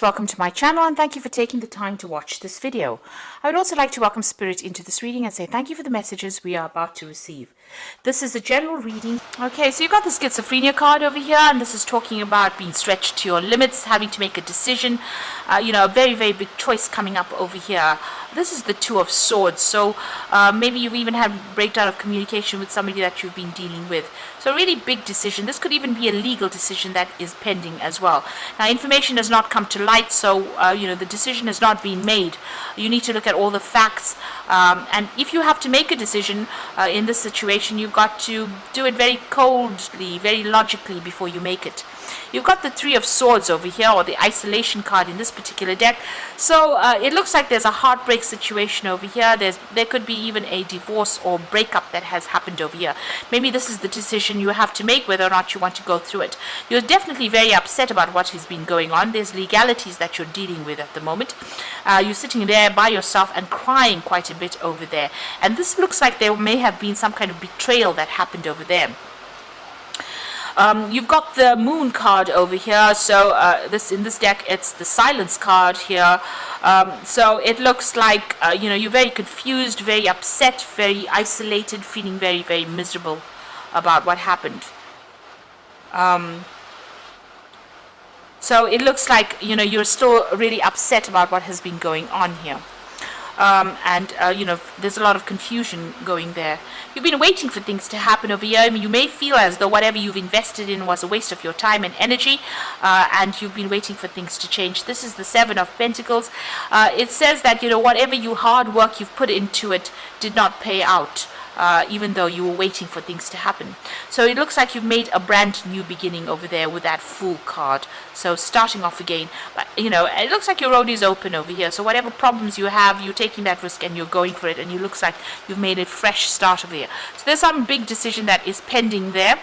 Welcome to my channel and thank you for taking the time to watch this video. I would also like to welcome Spirit into this reading and say thank you for the messages we are about to receive. This is a general reading. Okay, so you've got the schizophrenia card over here, and this is talking about being stretched to your limits, having to make a decision, a very, very big choice coming up over here. This is the Two of Swords, so maybe you've even had a breakdown of communication with somebody that you've been dealing with. So a really big decision. This could even be a legal decision that is pending as well. Now, information has not come to light, so the decision has not been made. You need to look at all the facts, and if you have to make a decision in this situation, you've got to do it very coldly, very logically before you make it. You've got the Three of Swords over here, or the isolation card in this particular deck. So it looks like there's a heartbreak situation over here. There could be even a divorce or breakup that has happened over here. Maybe this is the decision you have to make, whether or not you want to go through it. You're definitely very upset about what has been going on. There's legalities that you're dealing with at the moment. You're sitting there by yourself and crying quite a bit over there. And this looks like there may have been some kind of betrayal that happened over there. You've got the Moon card over here, so in this deck it's the Silence card here. So it looks like you're very confused, very upset, very isolated, feeling very, very miserable about what happened. So it looks like you're still really upset about what has been going on here. There's a lot of confusion going there. You've been waiting for things to happen over here. I mean, you may feel as though whatever you've invested in was a waste of your time and energy, and you've been waiting for things to change. This is the Seven of Pentacles. It says that whatever hard work you've put into it did not pay out. Even though you were waiting for things to happen. So it looks like you've made a brand new beginning over there with that Fool card. So starting off again. But, it looks like your road is open over here. So whatever problems you have, you're taking that risk and you're going for it. And it looks like you've made a fresh start over here. So there's some big decision that is pending there.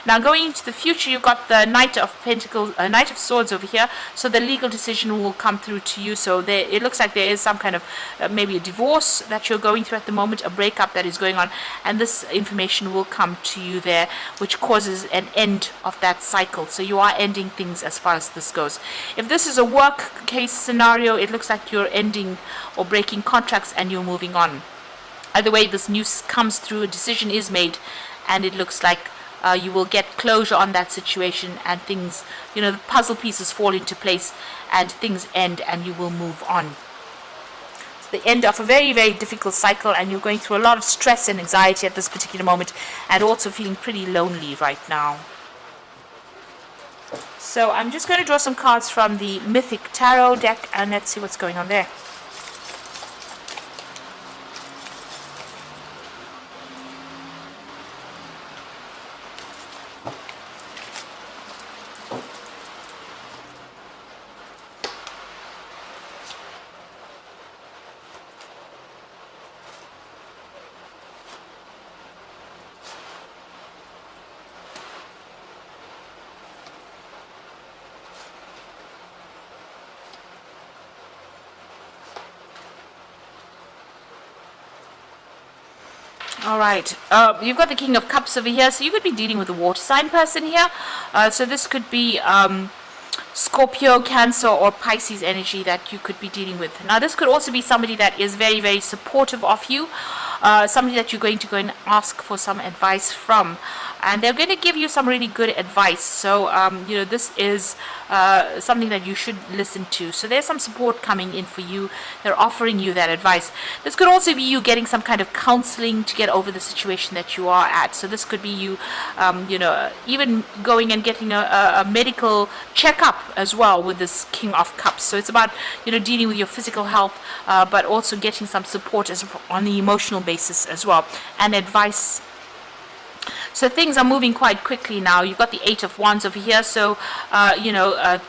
Now going into the future, you've got the Knight of Pentacles, Knight of Swords over here. So the legal decision will come through to you. So it looks like there is some kind of maybe a divorce that you're going through at the moment, a breakup that is going on. And this information will come to you there, which causes an end of that cycle. So you are ending things as far as this goes. If this is a work case scenario, it looks like you're ending or breaking contracts and you're moving on. Either way, this news comes through, a decision is made, and it looks like you will get closure on that situation, and things, the puzzle pieces fall into place and things end and you will move on. The end of a very, very difficult cycle, and you're going through a lot of stress and anxiety at this particular moment, and also feeling pretty lonely right now. So I'm just going to draw some cards from the Mythic Tarot deck, and let's see what's going on there. Alright, you've got the King of Cups over here, so you could be dealing with a water sign person here. So this could be Scorpio, Cancer, or Pisces energy that you could be dealing with. Now this could also be somebody that is very, very supportive of you, somebody that you're going to go and ask for some advice from. And they're going to give you some really good advice. So, this is something that you should listen to. So there's some support coming in for you. They're offering you that advice. This could also be you getting some kind of counseling to get over the situation that you are at. So this could be you, even going and getting a medical checkup as well with this King of Cups. So it's about, dealing with your physical health, but also getting some support on the emotional basis as well, and advice. So things are moving quite quickly now. You've got the Eight of Wands over here. So,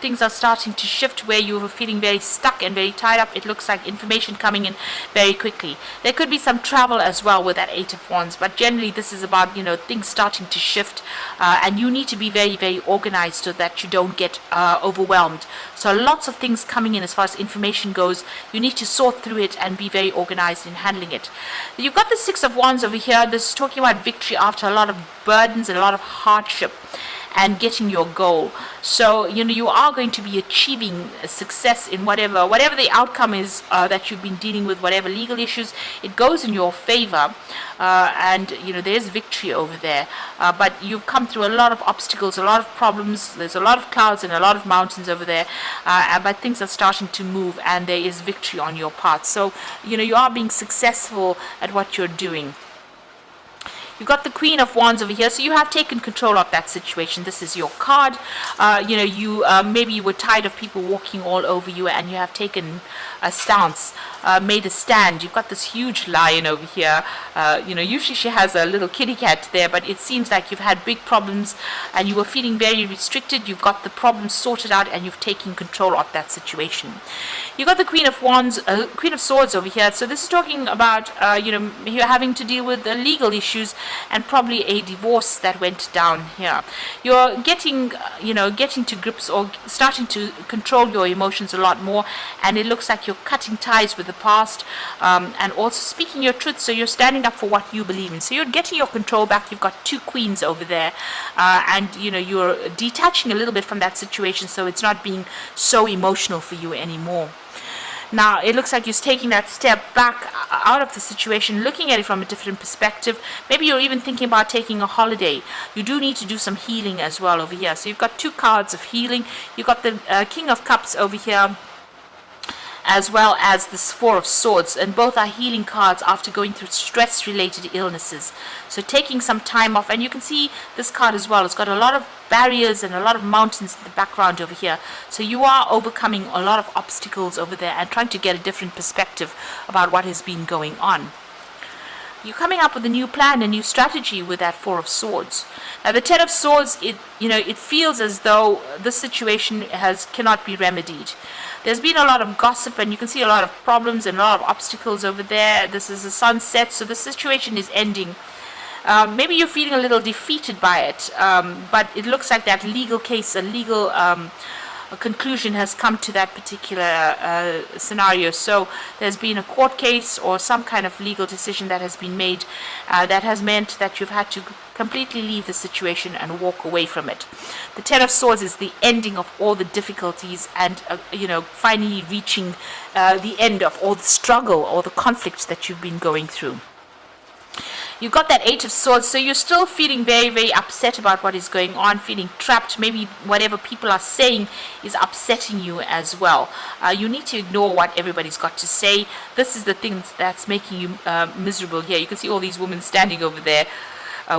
things are starting to shift where you were feeling very stuck and very tied up. It looks like information coming in very quickly. There could be some travel as well with that Eight of Wands. But generally, this is about, things starting to shift. And you need to be very, very organized so that you don't get overwhelmed. So lots of things coming in as far as information goes. You need to sort through it and be very organized in handling it. You've got the Six of Wands over here. This is talking about victory after a lot of burdens and a lot of hardship. and getting your goal. So you are going to be achieving success in whatever the outcome is that you've been dealing with, whatever legal issues. It goes in your favor, and there's victory over there. But you've come through a lot of obstacles, a lot of problems. There's a lot of clouds and a lot of mountains over there, but things are starting to move, and there is victory on your part. So you are being successful at what you're doing. You've got the Queen of Wands over here, so you have taken control of that situation. This is your card. Maybe you were tired of people walking all over you, and you have taken a stance, made a stand. You've got this huge lion over here. Usually she has a little kitty cat there, but it seems like you've had big problems, and you were feeling very restricted. You've got the problem sorted out, and you've taken control of that situation. You've got the Queen of Wands, Queen of Swords over here. So this is talking about, you're having to deal with the legal issues and probably a divorce that went down here. You're getting to grips or starting to control your emotions a lot more, and it looks like you're cutting ties with the past, and also speaking your truth. So you're standing up for what you believe in. So you're getting your control back. You've got two queens over there, and you're detaching a little bit from that situation, so it's not being so emotional for you anymore. Now, it looks like you're taking that step back out of the situation, looking at it from a different perspective. Maybe you're even thinking about taking a holiday. You do need to do some healing as well over here. So you've got two cards of healing. You've got the King of Cups over here, as well as this Four of Swords, and both are healing cards after going through stress-related illnesses. So taking some time off, and you can see this card as well. It's got a lot of barriers and a lot of mountains in the background over here. So you are overcoming a lot of obstacles over there and trying to get a different perspective about what has been going on. You're coming up with a new plan, a new strategy with that Four of Swords. Now, the Ten of Swords, it feels as though this situation cannot be remedied. There's been a lot of gossip, and you can see a lot of problems and a lot of obstacles over there. This is a sunset, so the situation is ending. Maybe you're feeling a little defeated by it, but it looks like that legal case, a legal conclusion has come to that particular scenario. So there's been a court case or some kind of legal decision that has been made that has meant that you've had to completely leave the situation and walk away from it. The Ten of Swords is the ending of all the difficulties, and finally reaching the end of all the struggle or the conflicts that you've been going through. You've got that Eight of Swords, so you're still feeling very, very upset about what is going on, feeling trapped. Maybe whatever people are saying is upsetting you as well. You need to ignore what everybody's got to say. This is the thing that's making you miserable here. You can see all these women standing over there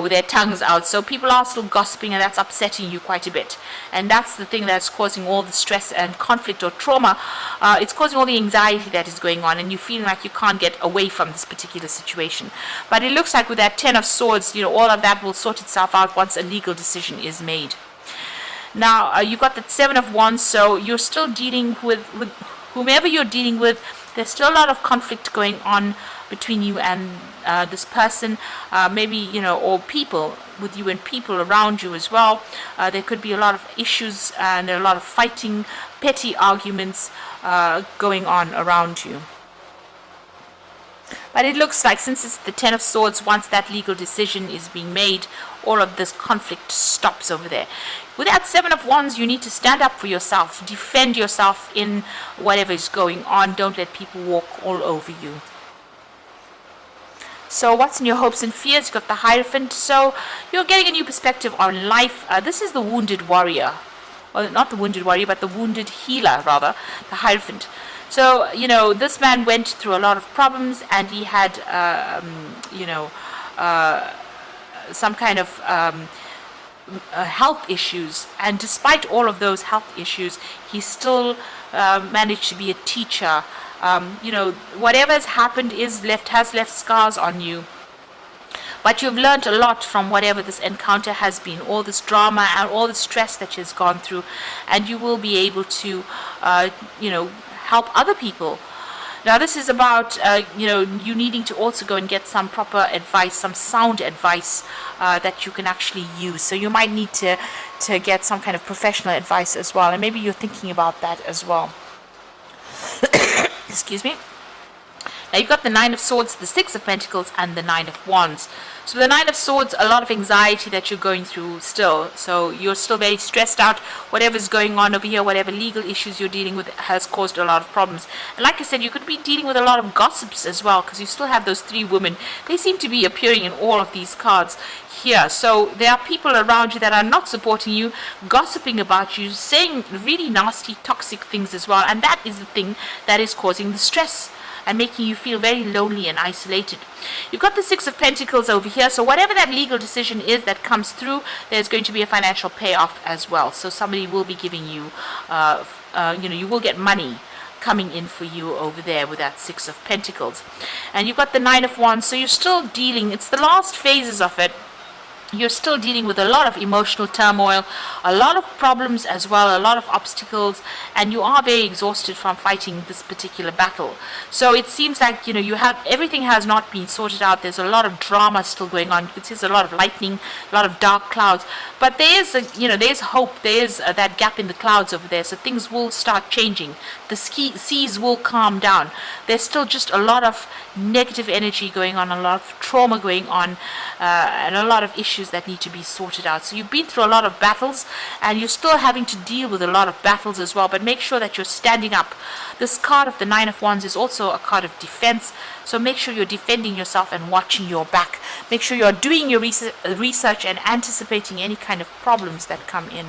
with their tongues out. So people are still gossiping, and that's upsetting you quite a bit. And that's the thing that's causing all the stress and conflict or trauma. It's causing all the anxiety that is going on, and you're feeling like you can't get away from this particular situation. But it looks like with that Ten of Swords, all of that will sort itself out once a legal decision is made. Now, you've got the Seven of Wands, so you're still dealing with whomever you're dealing with. There's still a lot of conflict going on between you and this person, maybe, or people with you and people around you as well. There could be a lot of issues and a lot of fighting, petty arguments going on around you. But it looks like, since it's the Ten of Swords, once that legal decision is being made, all of this conflict stops over there. With that Seven of Wands, you need to stand up for yourself, defend yourself in whatever is going on. Don't let people walk all over you. So what's in your hopes and fears? You've got the Hierophant. So you're getting a new perspective on life. This is the Wounded Warrior. Well, not the Wounded Warrior, but the Wounded Healer, rather, the Hierophant. So, this man went through a lot of problems, and he had, some kind of health issues. And despite all of those health issues, he still managed to be a teacher. Whatever has happened has left scars on you. But you've learned a lot from whatever this encounter has been, all this drama and all the stress that you've gone through, and you will be able to, help other people. Now, this is about, you needing to also go and get some proper advice, some sound advice that you can actually use. So you might need to get some kind of professional advice as well, and maybe you're thinking about that as well. Excuse me. Now you've got the Nine of Swords, the Six of Pentacles, and the Nine of Wands. So the Nine of Swords, a lot of anxiety that you're going through still. So you're still very stressed out. Whatever's going on over here, whatever legal issues you're dealing with has caused a lot of problems. And like I said, you could be dealing with a lot of gossips as well, because you still have those three women. They seem to be appearing in all of these cards here. So there are people around you that are not supporting you, gossiping about you, saying really nasty, toxic things as well. And that is the thing that is causing the stress and making you feel very lonely and isolated. You've got the Six of Pentacles over here, so whatever that legal decision is that comes through, there's going to be a financial payoff as well. So somebody will be giving you, you will get money coming in for you over there with that Six of Pentacles. And you've got the Nine of Wands, so you're still dealing, it's the last phases of it. You're still dealing with a lot of emotional turmoil, a lot of problems as well, a lot of obstacles, and you are very exhausted from fighting this particular battle. So it seems like, you have everything has not been sorted out. There's a lot of drama still going on. You can see there's a lot of lightning, a lot of dark clouds, but there's there's hope. There's that gap in the clouds over there. So things will start changing. The seas will calm down. There's still just a lot of negative energy going on, a lot of trauma going on, and a lot of issues that need to be sorted out. So you've been through a lot of battles, and you're still having to deal with a lot of battles as well, but make sure that you're standing up. This card of the Nine of Wands is also a card of defense, so make sure you're defending yourself and watching your back. Make sure you're doing your research and anticipating any kind of problems that come in.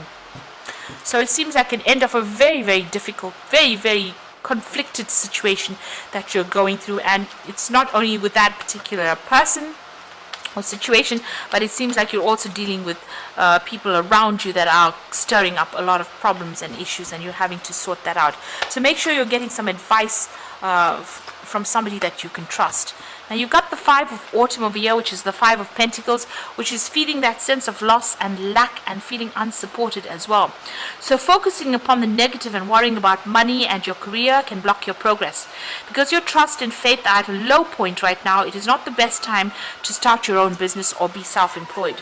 So it seems like an end of a very, very difficult, very, very conflicted situation that you're going through, and it's not only with that particular person or situation, but it seems like you're also dealing with people around you that are stirring up a lot of problems and issues, and you're having to sort that out. So make sure you're getting some advice from somebody that you can trust. Now you've got the Five of Autumn over here, which is the Five of Pentacles, which is feeling that sense of loss and lack and feeling unsupported as well. So focusing upon the negative and worrying about money and your career can block your progress. Because your trust and faith are at a low point right now, it is not the best time to start your own business or be self-employed.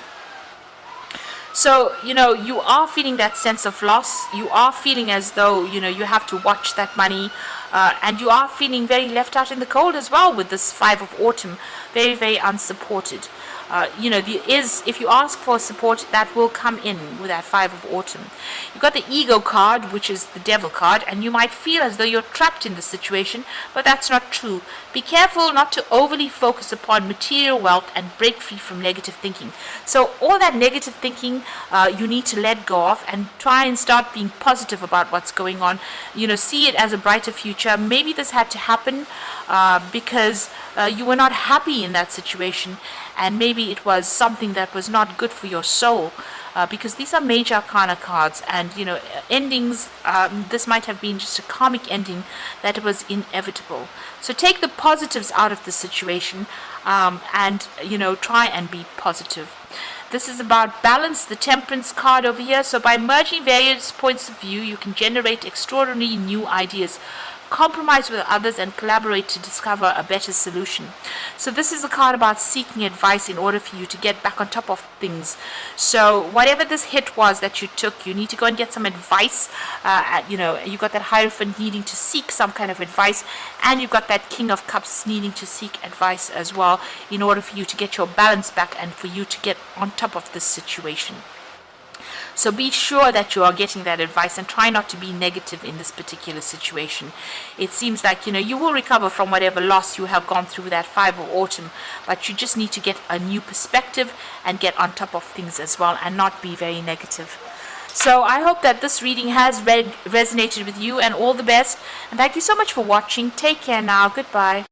So, you are feeling that sense of loss. You are feeling as though, you have to watch that money. And you are feeling very left out in the cold as well with this Five of Autumn. Very, very unsupported. If you ask for support, that will come in with that Five of Autumn. You've got the Ego card, which is the Devil card, and you might feel as though you're trapped in the situation, but that's not true. Be careful not to overly focus upon material wealth and break free from negative thinking. So all that negative thinking, you need to let go of and try and start being positive about what's going on. See it as a brighter future. Maybe this had to happen because you were not happy in that situation, and maybe it was something that was not good for your soul, because these are major arcana cards, and endings, this might have been just a karmic ending that was inevitable. So take the positives out of the situation, and try and be positive. This is about balance, the Temperance card over here. So by merging various points of view, you can generate extraordinary new ideas. Compromise with others and collaborate to discover a better solution. So this is a card about seeking advice in order for you to get back on top of things. So whatever this hit was that you took, you need to go and get some advice. You've got that Hierophant needing to seek some kind of advice, and you've got that King of Cups needing to seek advice as well in order for you to get your balance back and for you to get on top of this situation. So be sure that you are getting that advice and try not to be negative in this particular situation. It seems like, you will recover from whatever loss you have gone through that Five of Autumn, but you just need to get a new perspective and get on top of things as well and not be very negative. So I hope that this reading has resonated with you, and all the best. And thank you so much for watching. Take care now. Goodbye.